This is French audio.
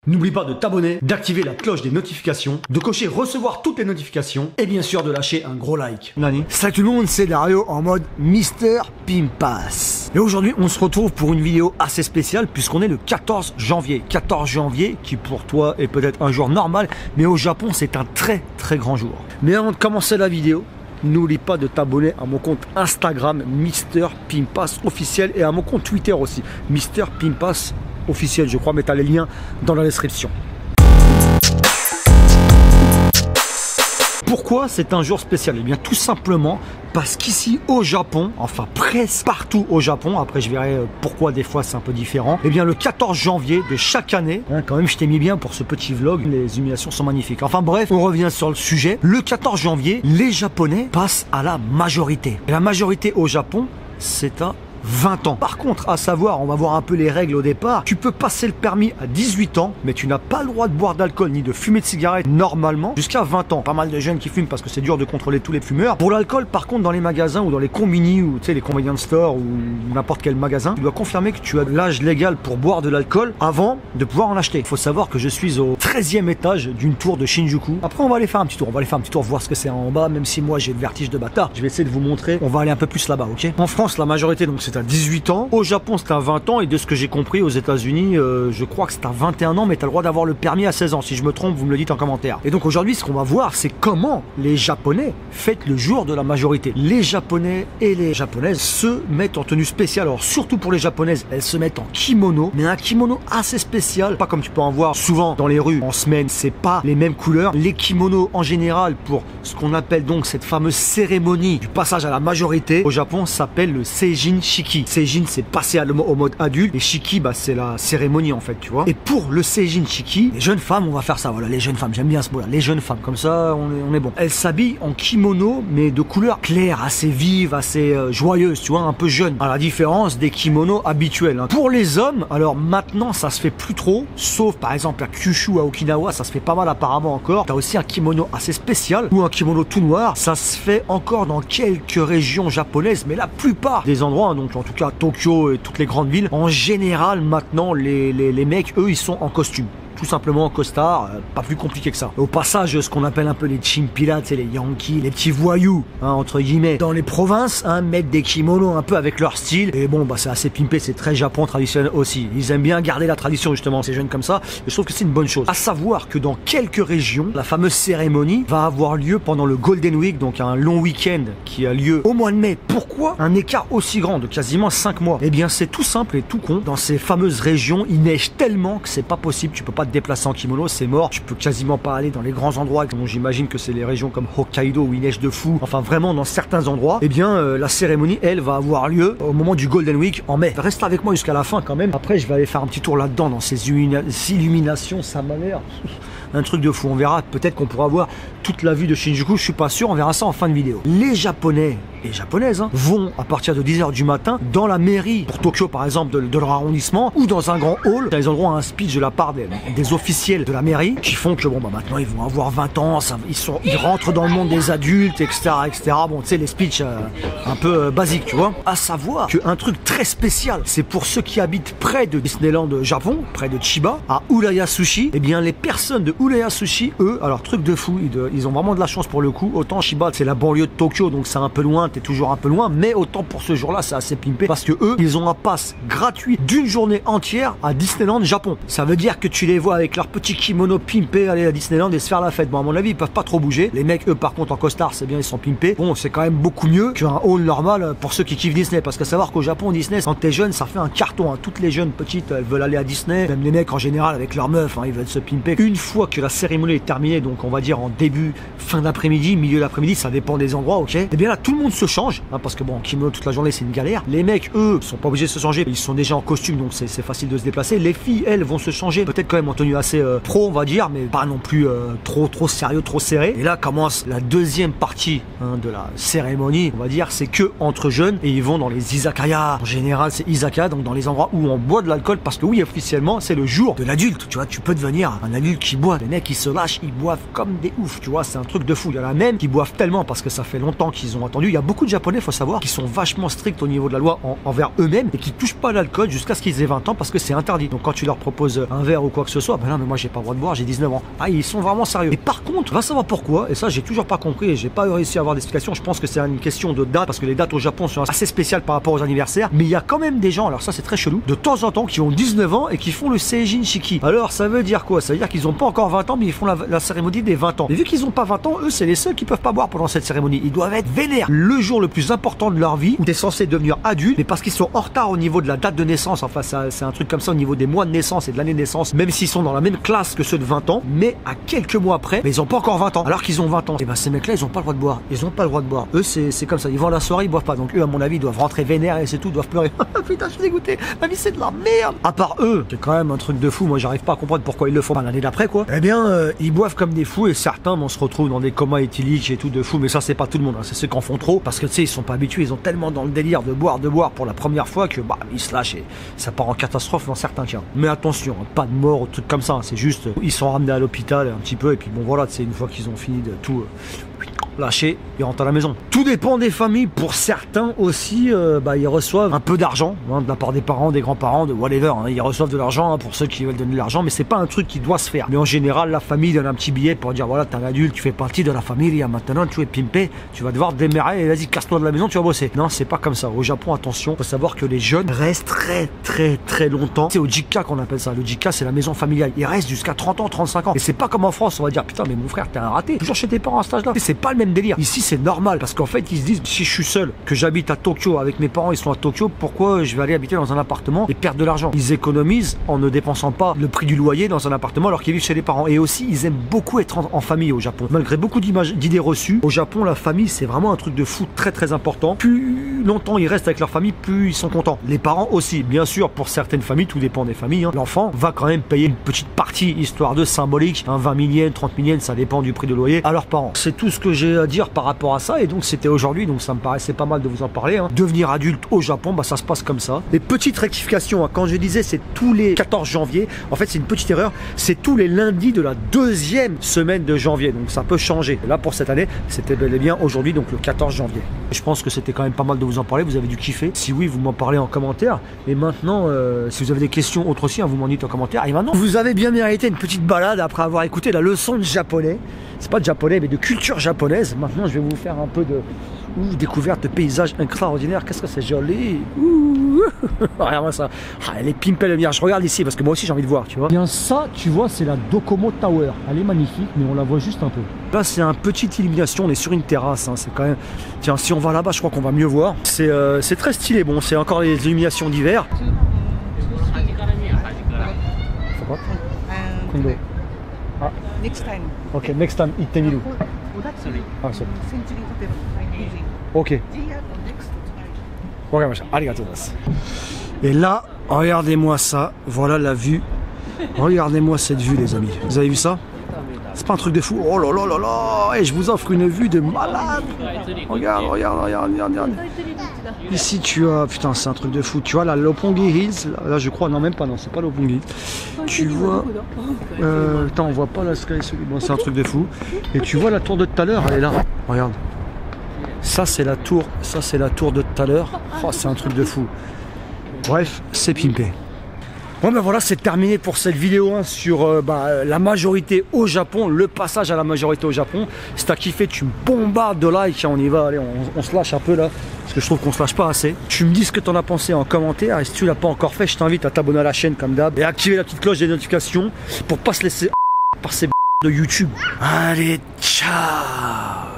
N'oublie pas de t'abonner, d'activer la cloche des notifications, de cocher recevoir toutes les notifications et bien sûr de lâcher un gros like. Nani. Salut tout le monde, c'est Dario en mode Mr Pimpas. Et aujourd'hui on se retrouve pour une vidéo assez spéciale puisqu'on est le 14 janvier. 14 janvier qui pour toi est peut-être un jour normal, mais au Japon c'est un très grand jour. Mais avant de commencer la vidéo, n'oublie pas de t'abonner à mon compte Instagram Mr Pimpas officiel et à mon compte Twitter aussi Mr Pimpas officiel, je crois, mais t'as les liens dans la description. Pourquoi c'est un jour spécial? Eh bien tout simplement parce qu'ici au Japon, enfin presque partout au Japon, après je verrai pourquoi des fois c'est un peu différent, eh bien le 14 janvier de chaque année, quand même je t'ai mis bien pour ce petit vlog, les illuminations sont magnifiques. Enfin bref, on revient sur le sujet. Le 14 janvier, les Japonais passent à la majorité. Et la majorité au Japon, c'est à 20 ans. Par contre, à savoir, on va voir un peu les règles au départ. Tu peux passer le permis à 18 ans, mais tu n'as pas le droit de boire d'alcool ni de fumer de cigarettes normalement jusqu'à 20 ans. Pas mal de jeunes qui fument parce que c'est dur de contrôler tous les fumeurs. Pour l'alcool, par contre, dans les magasins ou dans les combini ou tu sais les convenience stores ou n'importe quel magasin, tu dois confirmer que tu as l'âge légal pour boire de l'alcool avant de pouvoir en acheter. Il faut savoir que je suis au 13e étage d'une tour de Shinjuku. Après, on va aller faire un petit tour. On va aller faire un petit tour, voir ce que c'est en bas, même si moi j'ai le vertige de bâtard. Je vais essayer de vous montrer. On va aller un peu plus là-bas, ok? En France, la majorité, donc c'est à 18 ans. Au Japon, c'est à 20 ans. Et de ce que j'ai compris, aux États-Unis, je crois que c'est à 21 ans, mais tu as le droit d'avoir le permis à 16 ans. Si je me trompe, vous me le dites en commentaire. Et donc aujourd'hui, ce qu'on va voir, c'est comment les Japonais fêtent le jour de la majorité. Les Japonais et les Japonaises se mettent en tenue spéciale. Alors surtout pour les Japonaises, elles se mettent en kimono, mais un kimono assez spécial. Pas comme tu peux en voir souvent dans les rues en semaine. C'est pas les mêmes couleurs. Les kimonos en général, pour ce qu'on appelle donc cette fameuse cérémonie du passage à la majorité, au Japon, s'appelle le Seijin Shiki. Seijin, c'est passer au mode adulte, et Shiki, bah, c'est la cérémonie en fait, tu vois. Et pour le Seijin Shiki, les jeunes femmes, on va faire ça, voilà, les jeunes femmes, j'aime bien ce mot là, les jeunes femmes, comme ça, on est bon. Elles s'habillent en kimono, mais de couleur claire, assez vive, assez joyeuse, tu vois, un peu jeune, à la différence des kimonos habituels, hein. Pour les hommes, alors maintenant, ça se fait plus trop, sauf par exemple à Kyushu, à Okinawa, ça se fait pas mal apparemment encore. T'as aussi un kimono assez spécial, ou un kimono tout noir, ça se fait encore dans quelques régions japonaises, mais la plupart des endroits, hein, donc en tout cas Tokyo et toutes les grandes villes, en général maintenant les mecs, eux, ils sont en costume. Tout simplement en costard, pas plus compliqué que ça. Au passage, ce qu'on appelle un peu les chimpilas, c'est les yankees, les petits voyous, hein, entre guillemets, dans les provinces, hein, mettent des kimonos un peu avec leur style. Et bon, bah c'est assez pimpé, c'est très Japon traditionnel aussi. Ils aiment bien garder la tradition justement, ces jeunes comme ça. Et je trouve que c'est une bonne chose. À savoir que dans quelques régions, la fameuse cérémonie va avoir lieu pendant le Golden Week, donc un long week-end qui a lieu au mois de mai. Pourquoi un écart aussi grand de quasiment 5 mois? Eh bien, c'est tout simple et tout con. Dans ces fameuses régions, il neige tellement que c'est pas possible. Tu peux pas te déplacer en kimono, c'est mort. Tu peux quasiment pas aller dans les grands endroits. Bon, j'imagine que c'est les régions comme Hokkaido où il neige de fou. Enfin, vraiment, dans certains endroits, eh bien, la cérémonie, elle, va avoir lieu au moment du Golden Week en mai. Reste avec moi jusqu'à la fin quand même. Après, je vais aller faire un petit tour là-dedans dans ces illuminations. Ça m'a l'air un truc de fou. On verra. Peut-être qu'on pourra voir toute la vue de Shinjuku. Je suis pas sûr. On verra ça en fin de vidéo. Les Japonais et Japonaises, hein, vont à partir de 10h du matin dans la mairie, pour Tokyo par exemple, de leur arrondissement, ou dans un grand hall. Ils ont le droit à un speech de la part des officiels de la mairie qui font que bon bah maintenant ils vont avoir 20 ans, ils rentrent dans le monde des adultes, etc. Bon, tu sais, les speeches un peu basiques, tu vois. À savoir qu'un truc très spécial, c'est pour ceux qui habitent près de Disneyland Japon, près de Chiba, à Urayasushi. Eh bien, les personnes de Urayasushi, eux, alors truc de fou, ils ont vraiment de la chance pour le coup. Autant Chiba, c'est la banlieue de Tokyo, donc c'est un peu loin, t'es toujours un peu loin, mais autant pour ce jour-là, c'est assez pimpé parce que eux, ils ont un pass gratuit d'une journée entière à Disneyland Japon. Ça veut dire que tu les vois avec leur petit kimono pimpé aller à Disneyland et se faire la fête. Bon, à mon avis, ils peuvent pas trop bouger. Les mecs, eux, par contre, en costard, c'est bien, ils sont pimpés. Bon, c'est quand même beaucoup mieux qu'un hall normal pour ceux qui kiffent Disney, parce que savoir qu'au Japon, Disney, quand t'es jeune, ça fait un carton, hein. Toutes les jeunes petites, elles veulent aller à Disney. Même les mecs, en général, avec leurs meufs, hein, ils veulent se pimper. Une fois que la cérémonie est terminée, donc on va dire en début, fin d'après-midi, milieu d'après-midi, ça dépend des endroits, ok. Et bien là, tout le monde se change, hein, parce que bon, en kimono toute la journée, c'est une galère. Les mecs, eux, sont pas obligés de se changer, ils sont déjà en costume, donc c'est facile de se déplacer. Les filles, elles, vont se changer, peut-être quand même en tenue assez pro, on va dire, mais pas non plus trop sérieux, trop serré. Et là commence la deuxième partie, hein, de la cérémonie, on va dire, c'est que entre jeunes, et ils vont dans les izakaya. En général, c'est izakaya, donc dans les endroits où on boit de l'alcool, parce que oui, officiellement, c'est le jour de l'adulte. Tu vois, tu peux devenir un adulte qui boit boivent. Les mecs, ils se lâchent, ils boivent comme des oufs, tu vois, c'est un truc de fou. Il y en a même qui boivent tellement parce que ça fait longtemps qu'ils ont attendu. Il y a beaucoup de Japonais, faut savoir, qui sont vachement stricts au niveau de la loi envers eux-mêmes et qui touchent pas l'alcool jusqu'à ce qu'ils aient 20 ans parce que c'est interdit. Donc quand tu leur proposes un verre ou quoi que ce soit, ben non, mais moi j'ai pas le droit de boire, j'ai 19 ans. Ah, ils sont vraiment sérieux. Et par contre, va savoir pourquoi, et ça j'ai toujours pas compris et j'ai pas réussi à avoir d'explication. Je pense que c'est une question de date parce que les dates au Japon sont assez spéciales par rapport aux anniversaires. Mais il y a quand même des gens, alors ça c'est très chelou, de temps en temps qui ont 19 ans et qui font le Seijin Shiki. Alors ça veut dire quoi? Ça veut dire qu'ils ont pas encore 20 ans mais ils font la cérémonie des 20 ans. Et vu qu'ils ont pas 20 ans, eux c'est les seuls qui peuvent pas boire pendant cette cérémonie. Ils doivent être vénères. Le jour le plus important de leur vie où t'es censé devenir adulte, mais parce qu'ils sont en retard au niveau de la date de naissance, enfin c'est un truc comme ça au niveau des mois de naissance et de l'année de naissance, même s'ils sont dans la même classe que ceux de 20 ans, mais à quelques mois après, mais ils ont pas encore 20 ans, alors qu'ils ont 20 ans. Et ben ces mecs là ils ont pas le droit de boire. Ils ont pas le droit de boire. Eux c'est comme ça, ils vont à la soirée, ils boivent pas. Donc eux à mon avis ils doivent rentrer vénères et c'est tout, doivent pleurer. Putain je suis dégoûté, ma vie c'est de la merde. À part eux, c'est quand même un truc de fou, moi j'arrive pas à comprendre pourquoi ils le font l'année d'après quoi. Eh bien ils boivent comme des fous et certains on se retrouve dans des comas éthyliques et tout de fou, mais ça c'est pas tout le monde, hein. C'est ceux qui en font trop parce que tu sais ils sont pas habitués, ils ont tellement dans le délire de boire pour la première fois que bah ils se lâchent et ça part en catastrophe dans certains cas. Mais attention, pas de mort ou trucs comme ça, hein. C'est juste ils sont ramenés à l'hôpital un petit peu et puis bon voilà, c'est une fois qu'ils ont fini de tout lâcher, ils rentrent à la maison. Tout dépend des familles. Pour certains aussi, ils reçoivent un peu d'argent hein, de la part des parents, des grands-parents, de whatever. Hein. Ils reçoivent de l'argent hein, pour ceux qui veulent donner de l'argent, mais c'est pas un truc qui doit se faire. Mais en général, la famille donne un petit billet pour dire voilà, t'es un adulte, tu fais partie de la famille, et maintenant tu es pimpé, tu vas devoir te démarrer et vas-y, casse-toi de la maison, tu vas bosser. Non, c'est pas comme ça. Au Japon, attention, faut savoir que les jeunes restent très longtemps. C'est au Jikka qu'on appelle ça. Le Jikka, c'est la maison familiale. Ils restent jusqu'à 30 ans, 35 ans. Et c'est pas comme en France, on va dire putain, mais mon frère, t'es un raté. Toujours chez tes parents à cet âge-là. C'est pas le même délire. Ici, c'est normal parce qu'en fait, ils se disent si je suis seul, que j'habite à Tokyo avec mes parents, ils sont à Tokyo, pourquoi je vais aller habiter dans un appartement et perdre de l'argent? Ils économisent en ne dépensant pas le prix du loyer dans un appartement alors qu'ils vivent chez les parents. Et aussi, ils aiment beaucoup être en famille au Japon. Malgré beaucoup d'idées reçues, au Japon, la famille, c'est vraiment un truc de fou très important. Plus longtemps ils restent avec leur famille, plus ils sont contents. Les parents aussi, bien sûr, pour certaines familles, tout dépend des familles. Hein. L'enfant va quand même payer une petite partie, histoire de symbolique, 20 000 yens, 30 000 yens, ça dépend du prix de loyer, à leurs parents. C'est tout ce que j'ai à dire par rapport à ça. Et donc, c'était aujourd'hui, donc ça me paraissait pas mal de vous en parler. Hein. Devenir adulte au Japon, bah, ça se passe comme ça. Et petite rectification, hein, quand je disais c'est tous les 14 janvier, en fait, c'est une petite erreur. C'est tous les lundis de la deuxième semaine de janvier. Donc, ça peut changer. Là, pour cette année, c'était bel et bien aujourd'hui, donc le 14 janvier. Je pense que c'était quand même pas mal de vous en parler. Vous avez dû kiffer. Si oui, vous m'en parlez en commentaire. Et maintenant, si vous avez des questions autres aussi, hein, vous m'en dites en commentaire. Et maintenant, vous avez bien mérité une petite balade après avoir écouté la leçon de japonais. C'est pas de japonais, mais de culture japonaise. Maintenant, je vais vous faire un peu de découverte de paysages extraordinaires. Qu'est-ce que c'est joli. Regarde-moi ça. Ah, elle est pimpée le mien. Je regarde ici parce que moi aussi j'ai envie de voir, tu vois. Bien ça, tu vois, c'est la Docomo Tower. Elle est magnifique, mais on la voit juste un peu. Là, c'est un petite illumination. On est sur une terrasse. Hein. C'est quand même. Tiens, si on va là-bas, je crois qu'on va mieux voir. C'est très stylé. Bon, c'est encore les illuminations d'hiver. Ah. Next time. Ok, next time, ittemiru. Ah, c'est ok. Et là, regardez-moi ça. Voilà la vue. Regardez-moi cette vue, les amis. Vous avez vu ça? C'est pas un truc de fou. Oh là là là là. Et je vous offre une vue de malade. Regarde. Ici, tu as... Putain, c'est un truc de fou. Tu vois, la Roppongi Hills. Là, je crois... Non, même pas. Non, c'est pas Roppongi. Tu vois... Attends, on voit pas la Sky. Bon, c'est un truc de fou. Et tu vois la tour de tout à l'heure. Elle est là. Regarde. Ça, c'est la tour. Ça, c'est la tour de tout à l'heure. Oh, c'est un truc de fou. Bref, c'est pimpé. Bon ben voilà, c'est terminé pour cette vidéo hein, sur la majorité au Japon, le passage à la majorité au Japon. Si t'as kiffé, tu me bombardes de likes, on y va, allez, on se lâche un peu là, parce que je trouve qu'on se lâche pas assez. Tu me dis ce que t'en as pensé en commentaire, et si tu l'as pas encore fait, je t'invite à t'abonner à la chaîne comme d'hab, et activer la petite cloche des notifications, pour pas se laisser par ces de YouTube. Allez, ciao.